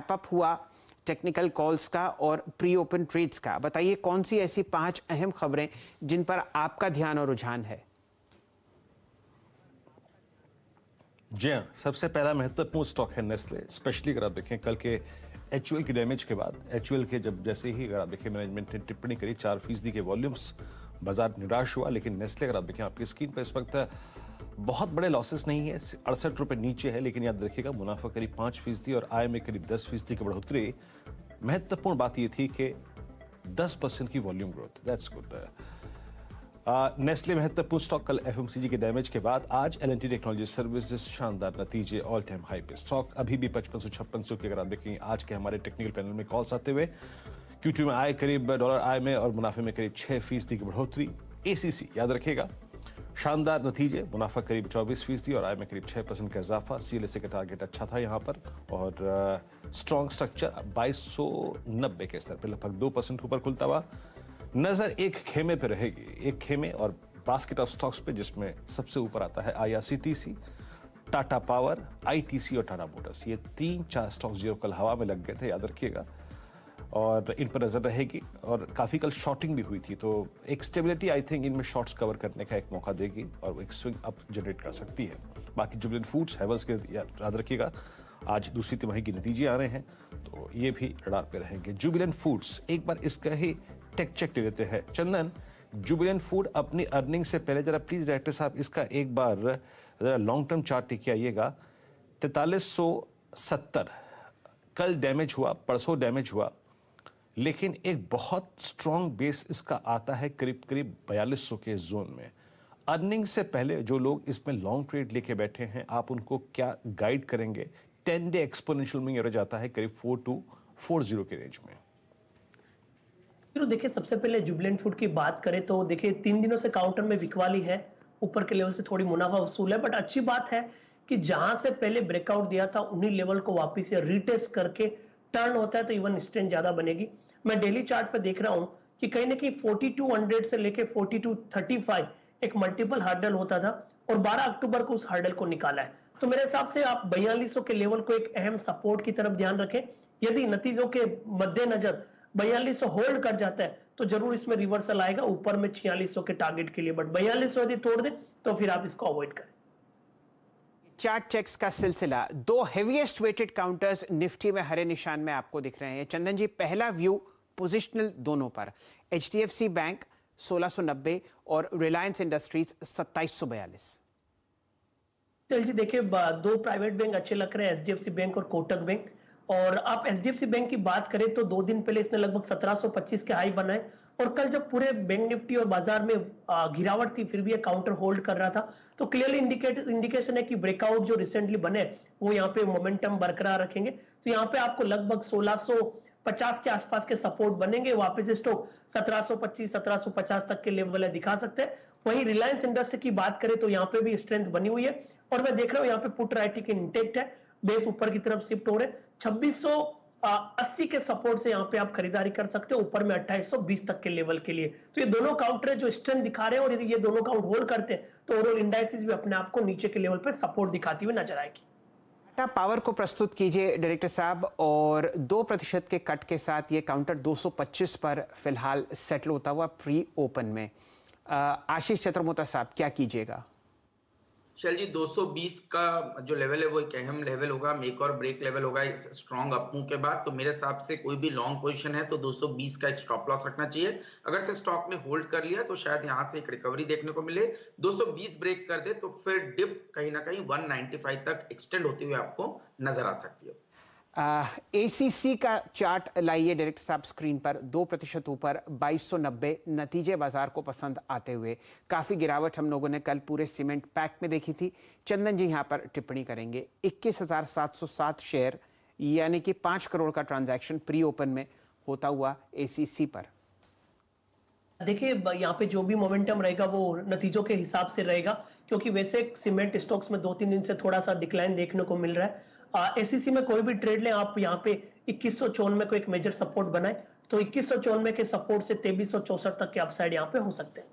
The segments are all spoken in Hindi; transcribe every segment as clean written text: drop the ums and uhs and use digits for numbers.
रैप अप हुआ टेक्निकल कॉल्स का और प्री ओपन ट्रेड्स का। बताइए कौन सी ऐसी 5 अहम खबरें जिन पर आपका ध्यान और रुझान है। जी हाँ, सबसे पहला महत्वपूर्ण स्टॉक है नेस्ले। स्पेशली अगर आप देखें कल के एचयूएल की डैमेज के बाद, एचयूएल के जब जैसे ही अगर आप देखें मैनेजमेंट ने टिप्पणी करी 4% के वॉल्यूम्स, बाजार निराश हुआ। लेकिन नेस्ले अगर आप देखें आपकी स्क्रीन पर इस वक्त बहुत बड़े लॉसेस नहीं है, 68 रुपए नीचे है, लेकिन याद रखिएगा मुनाफा करीब 5% और आय में करीब 10% की बढ़ोतरी। महत्वपूर्ण बात यह थी कि 10% की volume growth, that's good. Nestle महत्वपूर्ण स्टॉक। कल एफएमसीजी के डैमेज के बाद आज एलएनटी टेक्नोलॉजी सर्विसेज शानदार नतीजे, ऑल टाइम हाई पे स्टॉक अभी भी 5500-5600 के अगर आप देखें आज के हमारे टेक्निकल पैनल में कॉल्स आते हुए। Q2 में आय करीब डॉलर आय में और मुनाफे में करीब 6% की बढ़ोतरी। एसीसी याद रखिएगा शानदार नतीजे, मुनाफा करीब 24% और आय में करीब 6% का इजाफा। सीएलएसए का टारगेट अच्छा था यहाँ पर और स्ट्रॉन्ग स्ट्रक्चर 2290 के स्तर पर लगभग 2% ऊपर खुलता हुआ। नजर एक खेमे पे रहेगी, एक खेमे और बास्केट ऑफ स्टॉक्स पे, जिसमें सबसे ऊपर आता है आईआरसीटीसी, टाटा पावर, आईटीसी और टाटा मोटर्स। ये 3-4 स्टॉक्स जो कल हवा में लग गए थे, याद रखिएगा, और इन पर नजर रहेगी। और काफी कल शॉर्टिंग भी हुई थी, तो एक स्टेबिलिटी आई थिंक इनमें शॉर्ट्स कवर करने का एक मौका देगी और एक स्विंग अप जनरेट कर सकती है। बाकी जुबिलेंट फूड्स, हैवेल्स के याद रखिएगा आज दूसरी तिमाही के नतीजे आ रहे हैं, तो ये भी रडार पे रहेंगे। जुबिलेंट फूड्स, एक बार इसका ही टेक चेक ले लेते हैं। चंदन, जुबिलेंट फूड अपनी अर्निंग से पहले जरा प्लीज डायरेक्टर साहब इसका एक बार जरा लॉन्ग टर्म चार्ट लेके आइएगा। 4370 कल डैमेज हुआ, परसों डैमेज हुआ, लेकिन एक बहुत स्ट्रॉन्ग बेस इसका आता है करीब करीब 4200 के जोन में। अर्निंग से पहले जो लोग इसमें लॉन्ग ट्रेड लेके बैठे हैं, आप उनको क्या गाइड करेंगे? 10 डे एक्सपोनेंशियल में एवरेज आता है करीब 4240 के रेंज में। तो देखिए सबसे पहले जुबिलेंट फूड की बात करें तो देखिए 3 दिनों से काउंटर में बिकवाली है, ऊपर के लेवल से थोड़ी मुनाफा वसूल है, बट अच्छी बात है कि जहां से पहले ब्रेकआउट दिया था उन्हीं लेवल को वापस से रीटेस्ट करके टर्न होता है तो इवन स्ट्रेंथ ज्यादा बनेगी। मैं डेली चार्ट पे देख रहा हूं कि कहीं ना कहीं 4200 से लेके 4235 एक मल्टीपल हर्डल होता था और 12 अक्टूबर को उस हर्डल को निकाला है। तो मेरे हिसाब से आप 4200 के लेवल को एक अहम सपोर्ट की तरफ ध्यान रखें। यदि नतीजों के मद्देनजर 4200 होल्ड कर जाता है तो जरूर इसमें रिवर्सल आएगा ऊपर में 4600 के टारगेट के लिए, बट 4200 यदि तोड़ दे तो फिर आप इसको अवॉइड करें। चार्ट चेक्स का सिलसिला, 2 हेवीएस्ट वेटेड काउंटर्स निफ्टी में हरे निशान में आपको दिख रहे हैं। चंदन जी, पहला व्यू पोजिशनल दोनों पर, एचडीएफसी बैंक 1690 और रिलायंस इंडस्ट्रीज 2742। चल जी देखिए 2 प्राइवेट बैंक अच्छे लग रहे हैं, एचडीएफसी बैंक और कोटक बैंक। और आप एचडीएफसी बैंक की बात करें तो 2 दिन पहले इसने लगभग 1725 के हाई बनाए और कल जब पूरे बैंक निफ्टी और बाजार में गिरावट थी फिर भी ये काउंटर होल्ड कर रहा था, तो क्लियरली इंडिकेशन है कि ब्रेकआउट जो रिसेंटली बने वो यहाँ पे मोमेंटम बरकरार रखेंगे। तो यहाँ पे आपको लगभग 1650 के आसपास के सपोर्ट बनेंगे, वापस स्टॉक 1725-1750 तक के लेवल है दिखा सकते हैं। वहीं रिलायंस इंडस्ट्री की बात करें तो यहाँ पे भी स्ट्रेंथ बनी हुई है और मैं देख रहा हूँ यहाँ पे पुट राइटिंग इंटेक्ट है, बेस ऊपर की तरफ शिफ्ट हो रहे। 2680 के सपोर्ट से यहाँ पे आप खरीदारी कर सकते हो, ऊपर में 2820 तक के लेवल के लिए। तो ये दोनों काउंटर जो स्ट्रेंथ दिखा रहे हैं और यदि ये दोनों काउंट होल्ड करते हैं तो ओवरऑल इंडाइसेस भी अपने आप को नीचे के लेवल पे सपोर्ट दिखाती हुई नजर आएगी। टाटा पावर को प्रस्तुत कीजिए डायरेक्टर साहब, और 2% के कट के साथ ये काउंटर 225 पर फिलहाल सेटल होता हुआ प्री ओपन में। आशीष चतुर्मोता साहब, क्या कीजिएगा? शैल जी 220 का जो लेवल है वो एक अहम लेवल होगा, मेक और ब्रेक लेवल होगा इस स्ट्रॉन्ग अपमूव के बाद। तो मेरे हिसाब से कोई भी लॉन्ग पोजीशन है तो 220 का एक स्टॉप लॉस रखना चाहिए। अगर से स्टॉक ने होल्ड कर लिया तो शायद यहाँ से एक रिकवरी देखने को मिले। 220 ब्रेक कर दे तो फिर डिप कहीं ना कहीं 195 तक एक्सटेंड होती हुई आपको नजर आ सकती है। एसीसी का चार्ट लाइए डायरेक्टर साहब स्क्रीन पर, 2% ऊपर 2290, नतीजे बाजार को पसंद आते हुए। काफी गिरावट हम लोगों ने कल पूरे सीमेंट पैक में देखी थी। चंदन जी यहाँ पर टिप्पणी करेंगे। 21,707 शेयर यानी कि 5 करोड़ का ट्रांजैक्शन प्री ओपन में होता हुआ एसीसी पर। देखिए यहाँ पे जो भी मोमेंटम रहेगा वो नतीजों के हिसाब से रहेगा, क्योंकि वैसे सीमेंट स्टॉक्स में 2-3 दिन से थोड़ा सा डिक्लाइन देखने को मिल रहा है। एसीसी में कोई भी ट्रेड लें आप, यहाँ पे 2194 को एक मेजर सपोर्ट बनाए तो 2194 के सपोर्ट से 2364 तक के अपसाइड यहाँ पे हो सकते हैं।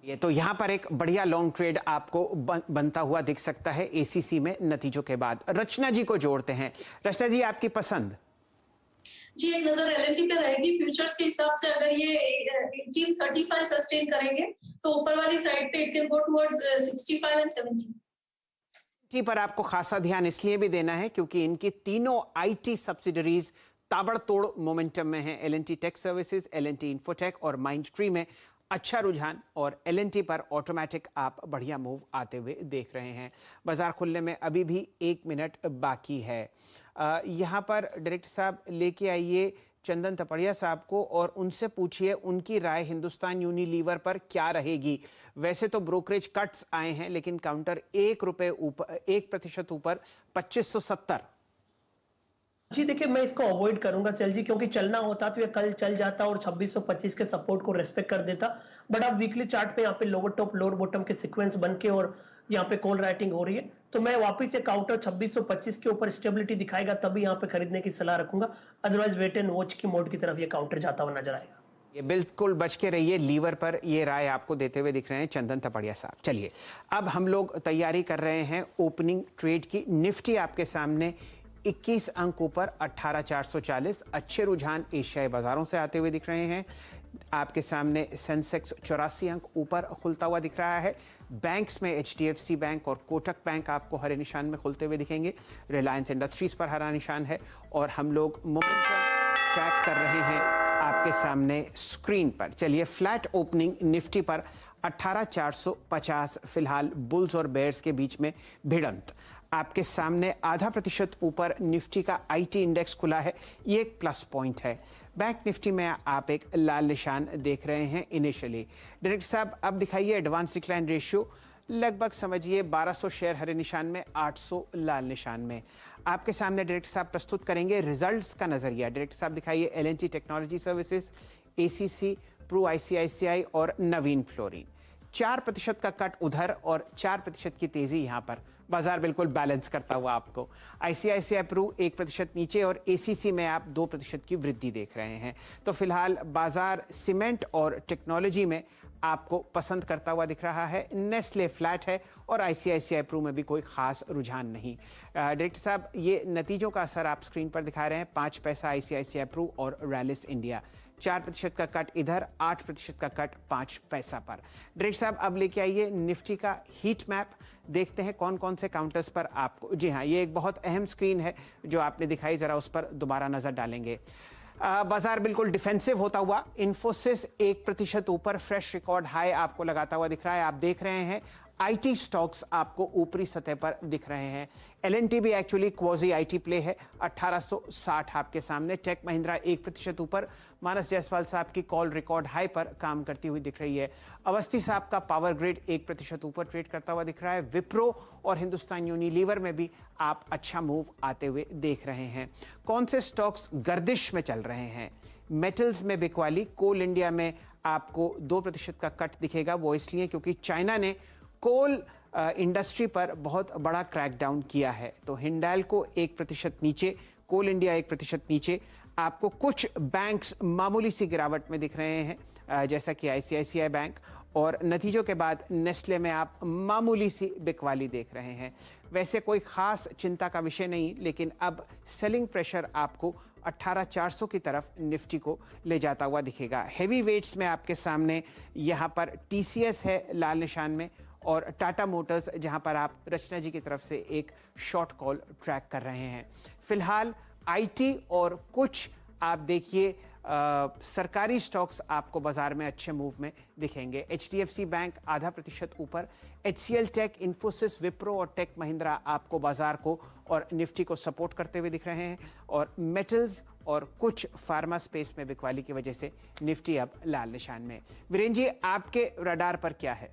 ये तो यहाँ पर एक बढ़िया लॉन्ग ट्रेड आपको बनता हुआ दिख सकता है एसीसी में नतीजों के बाद। रचना जी को जोड़ते हैं। रचना जी, आपकी पसंद? जी, एक नजर एलएनटी पे रहेगी। फ्यूचर्स के हिसाब से अगर ये 1835 सस्टेन करेंगे तो ऊपर वाली साइड पे it can go towards 65 and 70। पर आपको खासा ध्यान इसलिए भी देना है क्योंकि इनकी तीनों आईटी सब्सिडरीज ताबड़तोड़ मोमेंटम में हैं। LNT tech services, LNT infotech और माइंडट्री में अच्छा रुझान, और एलएनटी पर ऑटोमेटिक आप बढ़िया मूव आते हुए देख रहे हैं। बाजार खुलने में अभी भी 1 मिनट बाकी है। यहाँ पर डायरेक्टर साहब लेके आइए चंदन तपड़िया साहब को और उनसे पूछिए उनकी राय हिंदुस्तान यूनिलीवर पर क्या रहेगी। वैसे तो ब्रोकरेज कट्स आए हैं लेकिन काउंटर 1 रुपए ऊपर, 1% ऊपर 2570। जी देखिए, मैं इसको अवॉइड करूंगा सेल जी, क्योंकि चलना होता तो ये कल चल जाता और 2625 के सपोर्ट को रेस्पेक्ट कर देता। बट अब वीकली चार्ट पे यहाँ पे लोअर टॉप लोअर बॉटम के सीक्वेंस बन के और यहाँ पे कॉल राइटिंग हो रही है, तो मैं वापस ये काउंटर 2625 के ऊपर स्टेबिलिटी दिखाएगा तभी यहाँ पे खरीदने की सलाह रखूंगा। अदरवाइज वेट एंड वॉच की मोड की तरफ ये काउंटर जाता हुआ नजर आएगा। ये बिल्कुल बच के रहिए लीवर पर, ये राय आपको देते हुए दिख रहे हैं चंदन तपड़िया साहब। चलिए अब हम लोग तैयारी कर रहे हैं ओपनिंग ट्रेड की। निफ्टी आपके सामने 21 अंक ऊपर 18,440, अच्छे रुझान एशियाई बाजारों से आते हुए दिख रहे हैं। आपके सामने सेंसेक्स 84 अंक ऊपर खुलता हुआ दिख रहा है। बैंक्स में एचडीएफसी बैंक और कोटक बैंक आपको हरे निशान में खुलते हुए दिखेंगे। रिलायंस इंडस्ट्रीज पर हरा निशान है और हम लोग मोमेंटम ट्रैक कर रहे हैं आपके सामने स्क्रीन पर। चलिए, फ्लैट ओपनिंग निफ्टी पर 18,450 फिलहाल बुल्स और बेयर्स के बीच में भिड़ंत। आपके सामने 0.5% ऊपर निफ्टी का आईटी इंडेक्स खुला है, ये एक प्लस पॉइंट है। बैंक निफ्टी में आप एक लाल निशान देख रहे हैं इनिशियली। डायरेक्टर साहब अब दिखाइए एडवांस डिक्लाइन रेशियो, लगभग समझिए 1200 शेयर हरे निशान में, 800 लाल निशान में। आपके सामने डायरेक्टर साहब प्रस्तुत करेंगे रिजल्ट्स का नजरिया। डायरेक्टर साहब दिखाइए LNT technology services, ACC, Pru ICICI और नवीन फ्लोरिन। 4% का कट उधर और 4% की तेजी यहाँ पर। बाजार बिल्कुल बैलेंस करता हुआ आपको आईसीआईसीआई प्रू 1% नीचे और एसीसी में आप 2% की वृद्धि देख रहे हैं। तो फिलहाल बाजार सीमेंट और टेक्नोलॉजी में आपको पसंद करता हुआ दिख रहा है। नेस्ले फ्लैट है और आईसीआईसीआई प्रू में भी कोई खास रुझान नहीं। डायरेक्टर साहब, ये नतीजों का असर आप स्क्रीन पर दिखा रहे हैं। 5 पैसा आईसीआईसीआई प्रू और रैलिस इंडिया, 4% का कट इधर, 8% का कट 5 पैसा पर। डायरेक्टर साहब अब लेके आइए निफ्टी का हीट मैप, देखते हैं कौन कौन से काउंटर्स पर आपको। जी हाँ, ये एक बहुत अहम स्क्रीन है जो आपने दिखाई, जरा उस पर दोबारा नजर डालेंगे। बाजार बिल्कुल डिफेंसिव होता हुआ, इन्फोसिस 1% ऊपर फ्रेश रिकॉर्ड हाई आपको लगाता हुआ दिख रहा है। आप देख रहे हैं आईटी स्टॉक्स आपको ऊपरी सतह पर दिख रहे हैं। एलएनटी भी एक्चुअली क्वाजी आईटी प्ले है, 1860 आपके सामने। टेक महिंद्रा 1% ऊपर, मानस जायसवाल साहब की कॉल रिकॉर्ड हाई पर काम करती हुई दिख रही है। अवस्थी साहब का पावर ग्रिड 1% ऊपर ट्रेड करता हुआ दिख रहा है। विप्रो और हिंदुस्तान यूनिलीवर में भी आप अच्छा मूव आते हुए देख रहे हैं। कौन से स्टॉक्स गर्दिश में चल रहे हैं? मेटल्स में बिकवाली, कोल इंडिया में आपको 2% का कट दिखेगा। वो इसलिए क्योंकि चाइना ने कोल इंडस्ट्री पर बहुत बड़ा क्रैकडाउन किया है। तो हिंडाल्को 1% नीचे, कोल इंडिया 1% नीचे। आपको कुछ बैंक्स मामूली सी गिरावट में दिख रहे हैं, जैसा कि आईसीआईसीआई बैंक, और नतीजों के बाद नेस्ले में आप मामूली सी बिकवाली देख रहे हैं। वैसे कोई खास चिंता का विषय नहीं, लेकिन अब सेलिंग प्रेशर आपको 18,400 की तरफ निफ्टी को ले जाता हुआ दिखेगा। हेवी वेट्स में आपके सामने यहाँ पर टीसीएस है लाल निशान में, और टाटा मोटर्स जहाँ पर आप रचना जी की तरफ से एक शॉर्ट कॉल ट्रैक कर रहे हैं। फिलहाल आईटी और कुछ आप देखिए सरकारी स्टॉक्स आपको बाजार में अच्छे मूव में दिखेंगे। एचडीएफसी बैंक 0.5% ऊपर, एचसीएल टेक, इन्फोसिस, विप्रो और टेक महिंद्रा आपको बाजार को और निफ्टी को सपोर्ट करते हुए दिख रहे हैं। और मेटल्स और कुछ फार्मा स्पेस में बिकवाली की वजह से निफ्टी अब लाल निशान में। वीरेंद्र जी, आपके रडार पर क्या है?